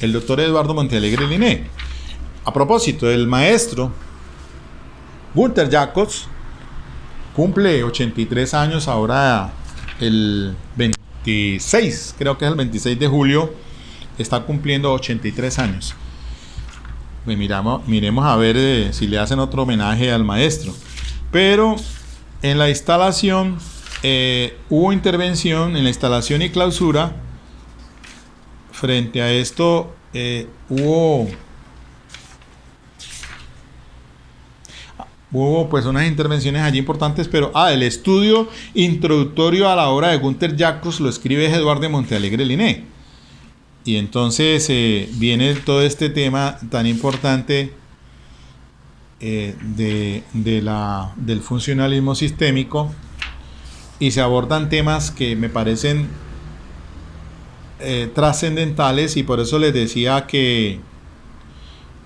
A: doctor Eduardo Montealegre Linné. A propósito, el maestro Günther Jacobs cumple 83 años ahora, el 26, creo que es el 26 de julio, está cumpliendo 83 años. Miremos a ver si le hacen otro homenaje al maestro. Pero en la instalación hubo intervención, en la instalación y clausura. Frente a esto hubo pues unas intervenciones allí importantes, pero el estudio introductorio a la obra de Günther Jacobs lo escribe Eduardo de Montealegre Linné. Y entonces viene todo este tema tan importante del funcionalismo sistémico, y se abordan temas que me parecen trascendentales, y por eso les decía que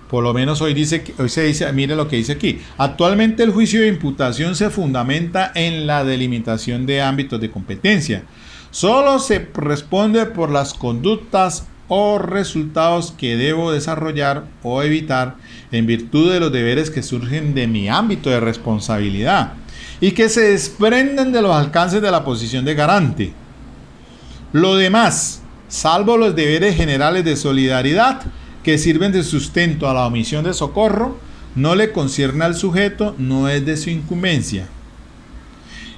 A: por lo menos hoy se dice, mire lo que dice aquí: actualmente el juicio de imputación se fundamenta en la delimitación de ámbitos de competencia. Solo se responde por las conductas o resultados que debo desarrollar o evitar en virtud de los deberes que surgen de mi ámbito de responsabilidad y que se desprenden de los alcances de la posición de garante. Lo demás, salvo los deberes generales de solidaridad que sirven de sustento a la omisión de socorro, no le concierne al sujeto, no es de su incumbencia.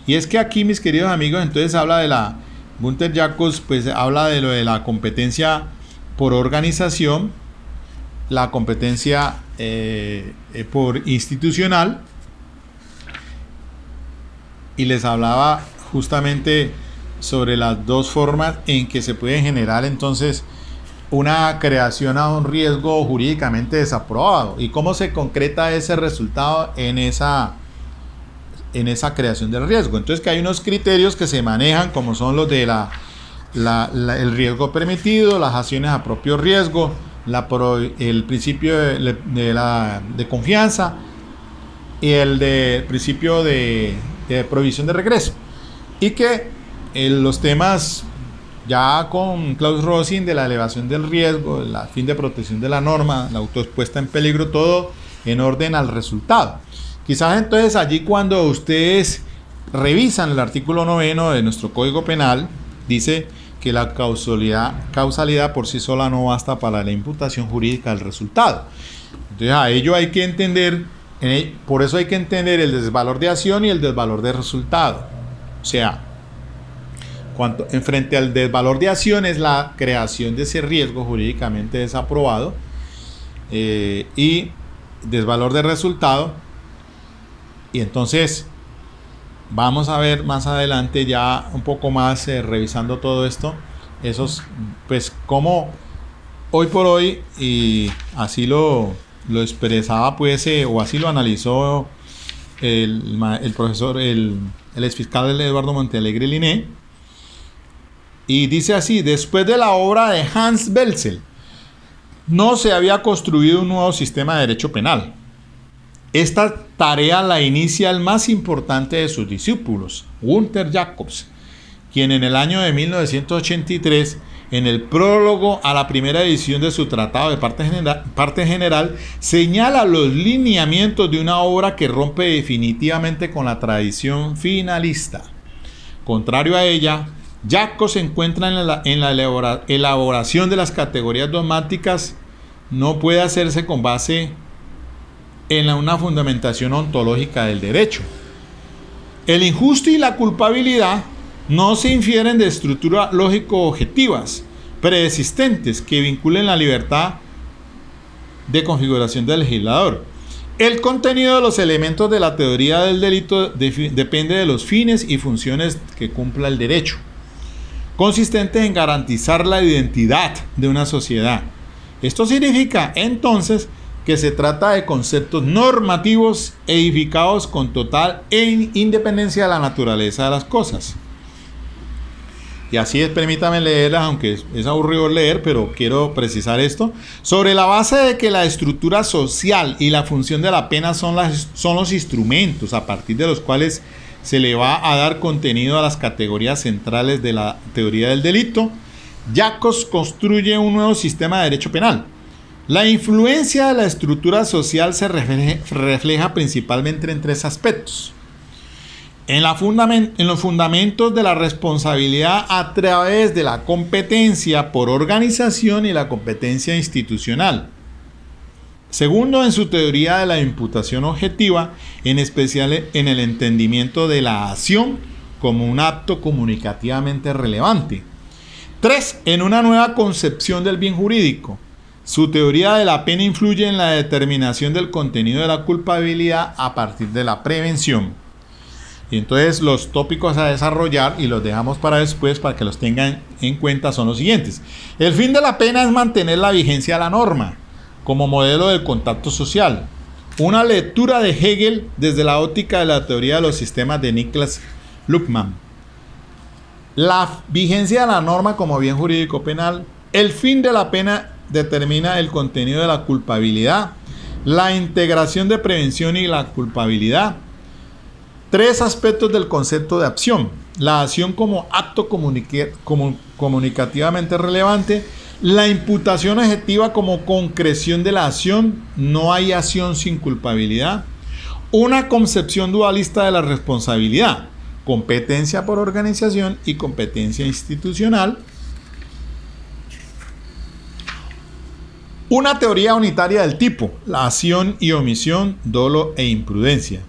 A: Y es que aquí, mis queridos amigos, entonces habla de Günther Jacobs, pues habla de lo de la competencia por organización, la competencia por institucional, y les hablaba justamente sobre las dos formas en que se puede generar entonces una creación a un riesgo jurídicamente desaprobado, y cómo se concreta ese resultado en esa creación del riesgo. Entonces, que hay unos criterios que se manejan, como son los de el riesgo permitido, las acciones a propio riesgo, el principio de confianza y el principio de prohibición de regreso, y que los temas ya con Klaus Rosin de la elevación del riesgo, el fin de protección de la norma, la autoexpuesta en peligro, todo en orden al resultado. Quizás entonces allí, cuando ustedes revisan el artículo 9 de nuestro Código Penal, dice que la causalidad por sí sola no basta para la imputación jurídica del resultado. Entonces a ello hay que entender, por eso hay que entender el desvalor de acción y el desvalor de resultado. O sea, en frente al desvalor de acción es la creación de ese riesgo jurídicamente desaprobado, y desvalor de resultado. Y entonces vamos a ver más adelante, ya un poco más revisando todo esto, esos, pues como hoy por hoy, y así lo expresaba pues, o así lo analizó el profesor, el exfiscal Eduardo Montealegre Linné. Y dice así: después de la obra de Hans Welzel, no se había construido un nuevo sistema de derecho penal. Esta tarea la inicia el más importante de sus discípulos, Günther Jacobs, quien en el año de 1983, en el prólogo a la primera edición de su tratado de parte general, señala los lineamientos de una obra que rompe definitivamente con la tradición finalista. Contrario a ella, Jacobs se encuentra en la elaboración de las categorías dogmáticas, no puede hacerse con base en una fundamentación ontológica del derecho. El injusto y la culpabilidad no se infieren de estructuras lógico-objetivas preexistentes que vinculen la libertad de configuración del legislador. El contenido de los elementos de la teoría del delito depende de los fines y funciones que cumpla el derecho, consistentes en garantizar la identidad de una sociedad. Esto significa, entonces, que se trata de conceptos normativos edificados con total independencia de la naturaleza de las cosas. Y así es, permítame leerlas, aunque es aburrido leer, pero quiero precisar esto. Sobre la base de que la estructura social y la función de la pena son los instrumentos a partir de los cuales se le va a dar contenido a las categorías centrales de la teoría del delito, Jacobs construye un nuevo sistema de derecho penal. La influencia de la estructura social se refleja principalmente en tres aspectos. En los fundamentos de la responsabilidad a través de la competencia por organización y la competencia institucional. Segundo, en su teoría de la imputación objetiva, en especial en el entendimiento de la acción como un acto comunicativamente relevante. 3. En una nueva concepción del bien jurídico. Su teoría de la pena influye en la determinación del contenido de la culpabilidad a partir de la prevención. Y entonces los tópicos a desarrollar, y los dejamos para después para que los tengan en cuenta, son los siguientes. El fin de la pena es mantener la vigencia de la norma como modelo del contacto social. Una lectura de Hegel desde la óptica de la teoría de los sistemas de Niklas Luhmann. La vigencia de la norma como bien jurídico penal. El fin de la pena determina el contenido de la culpabilidad. La integración de prevención y la culpabilidad. 3 aspectos del concepto de acción. La acción como acto comunicativamente relevante. La imputación objetiva como concreción de la acción. No hay acción sin culpabilidad. Una concepción dualista de la responsabilidad. Competencia por organización y competencia institucional. Una teoría unitaria del tipo, la acción y omisión, dolo e imprudencia,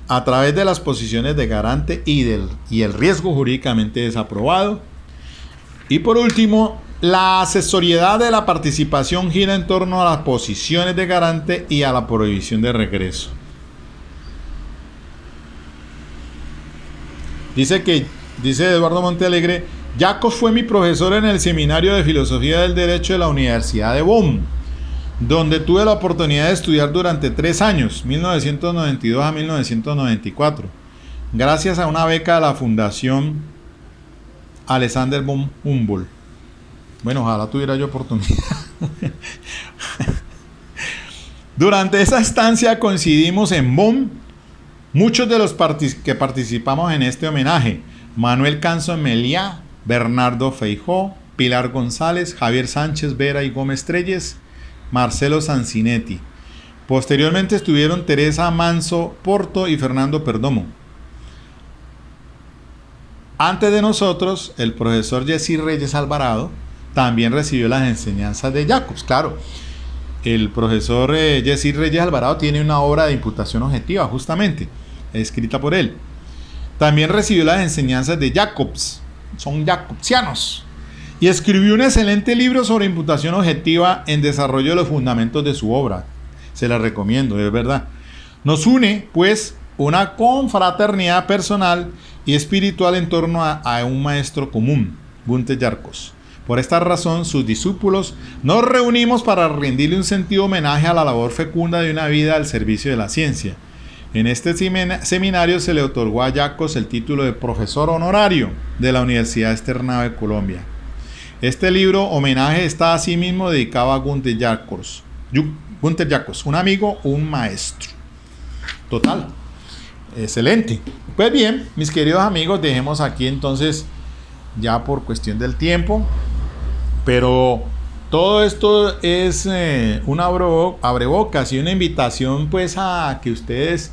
A: a través de las posiciones de garante y el riesgo jurídicamente desaprobado. Y por último, la accesoriedad de la participación gira en torno a las posiciones de garante y a la prohibición de regreso. Dice Eduardo Montealegre, Jacobs fue mi profesor en el seminario de filosofía del derecho de la Universidad de Bonn, donde tuve la oportunidad de estudiar durante 3 años, 1992 a 1994, gracias a una beca de la Fundación Alexander von Humboldt. Bueno, ojalá tuviera yo oportunidad. Durante esa estancia coincidimos en Bonn muchos de los que participamos en este homenaje: Manuel Canso Meliá, Bernardo Feijó, Pilar González, Javier Sánchez Vera y Gómez Trelles, Marcelo Sancinetti. Posteriormente estuvieron Teresa Manso Porto y Fernando Perdomo. Antes de nosotros, el profesor Jessy Reyes Alvarado también recibió las enseñanzas de Jacobs. Claro, el profesor Jessy Reyes Alvarado tiene una obra de imputación objetiva, justamente, escrita por él. También recibió las enseñanzas de Jacobs, son jacobsianos, y escribió un excelente libro sobre imputación objetiva en desarrollo de los fundamentos de su obra. Se la recomiendo, es verdad. Nos une, pues, una confraternidad personal y espiritual en torno a un maestro común, Gunther Jacobs. Por esta razón, sus discípulos nos reunimos para rendirle un sentido homenaje a la labor fecunda de una vida al servicio de la ciencia. En este seminario se le otorgó a Jacobs el título de profesor honorario de la Universidad Externado de Colombia. Este libro homenaje está asimismo dedicado a Gunther Jacobs, un amigo, un maestro. Total, excelente. Pues bien, mis queridos amigos, dejemos aquí entonces, ya por cuestión del tiempo, pero todo esto es un abrebocas y una invitación pues a que ustedes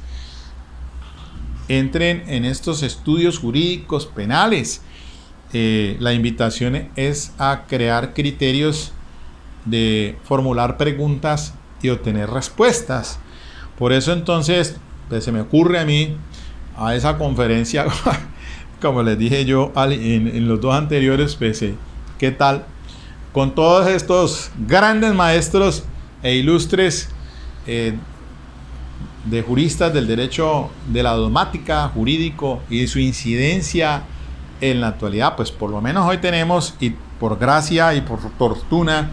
A: entren en estos estudios jurídicos penales. La invitación es a crear criterios de formular preguntas y obtener respuestas. Por eso entonces pues, se me ocurre a mí a esa conferencia, como les dije yo en los 2 anteriores, pues, ¿qué tal? Con todos estos grandes maestros e ilustres de juristas del derecho de la dogmática, jurídico y de su incidencia en la actualidad. Pues por lo menos hoy tenemos, y por gracia y por fortuna,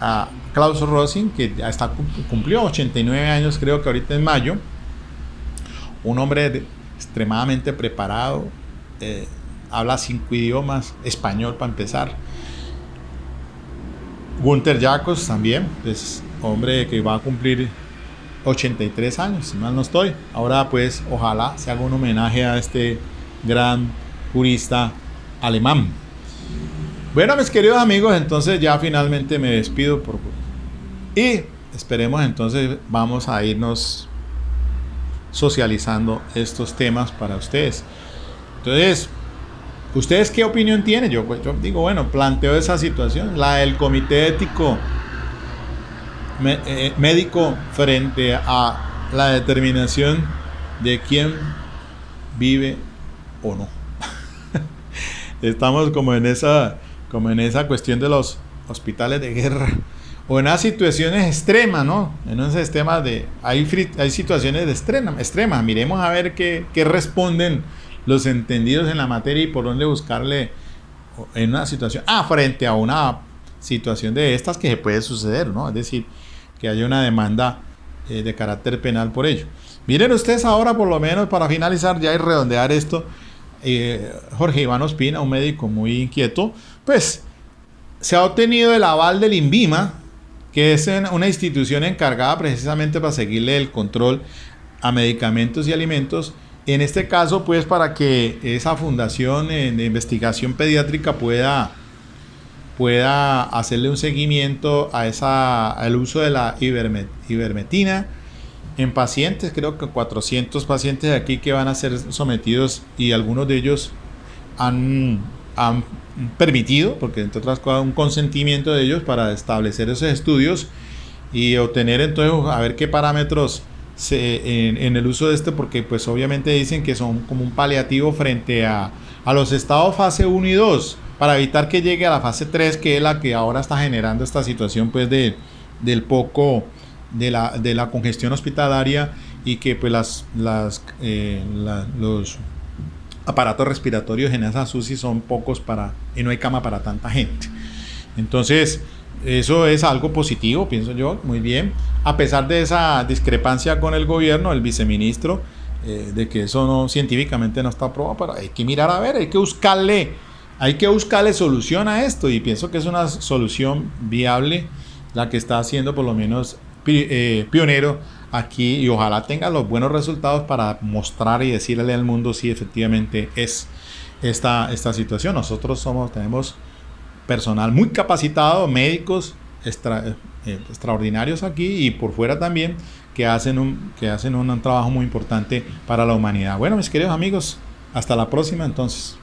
A: a Klaus Rosing, que ya cumplió 89 años, creo que ahorita en mayo, un hombre extremadamente preparado, habla 5 idiomas, español para empezar. Gunther Jacobs también, es hombre que va a cumplir 83 años, si mal no estoy. Ahora pues ojalá se haga un homenaje a este gran jurista alemán. Bueno, mis queridos amigos, entonces ya finalmente me despido y esperemos entonces vamos a irnos socializando estos temas para ustedes. Entonces, ¿ustedes qué opinión tienen? Yo digo, bueno, planteo esa situación, la del comité ético médico frente a la determinación de quién vive o no. Estamos como en esa cuestión de los hospitales de guerra o en las situaciones extremas, ¿no? En esos sistemas hay situaciones de extremas. Miremos a ver qué responden los entendidos en la materia y por dónde buscarle en una situación frente a una situación de estas que se puede suceder, ¿no? Es decir, que haya una demanda de carácter penal por ello. Miren ustedes ahora, por lo menos para finalizar ya y redondear esto, Jorge Iván Ospina, un médico muy inquieto, pues se ha obtenido el aval del INVIMA, que es una institución encargada precisamente para seguirle el control a medicamentos y alimentos. En este caso, pues para que esa fundación de investigación pediátrica pueda hacerle un seguimiento al uso de la ivermectina en pacientes. Creo que 400 pacientes de aquí que van a ser sometidos, y algunos de ellos han permitido, porque entre otras cosas un consentimiento de ellos para establecer esos estudios y obtener entonces a ver qué parámetros en el uso de porque pues obviamente dicen que son como un paliativo frente a los estados fase 1 y 2 para evitar que llegue a la fase 3, que es la que ahora está generando esta situación pues de la congestión hospitalaria, y que pues los aparatos respiratorios en esas UCI son pocos y no hay cama para tanta gente. Entonces eso es algo positivo, pienso yo, muy bien, a pesar de esa discrepancia con el gobierno, el viceministro, de que eso no, científicamente no está aprobado, pero hay que mirar a ver, hay que buscarle solución a esto, y pienso que es una solución viable la que está haciendo por lo menos pionero aquí, y ojalá tenga los buenos resultados para mostrar y decirle al mundo si efectivamente es esta situación. Nosotros tenemos personal muy capacitado, médicos extraordinarios aquí y por fuera también, que hacen un trabajo muy importante para la humanidad. Bueno, mis queridos amigos, hasta la próxima entonces.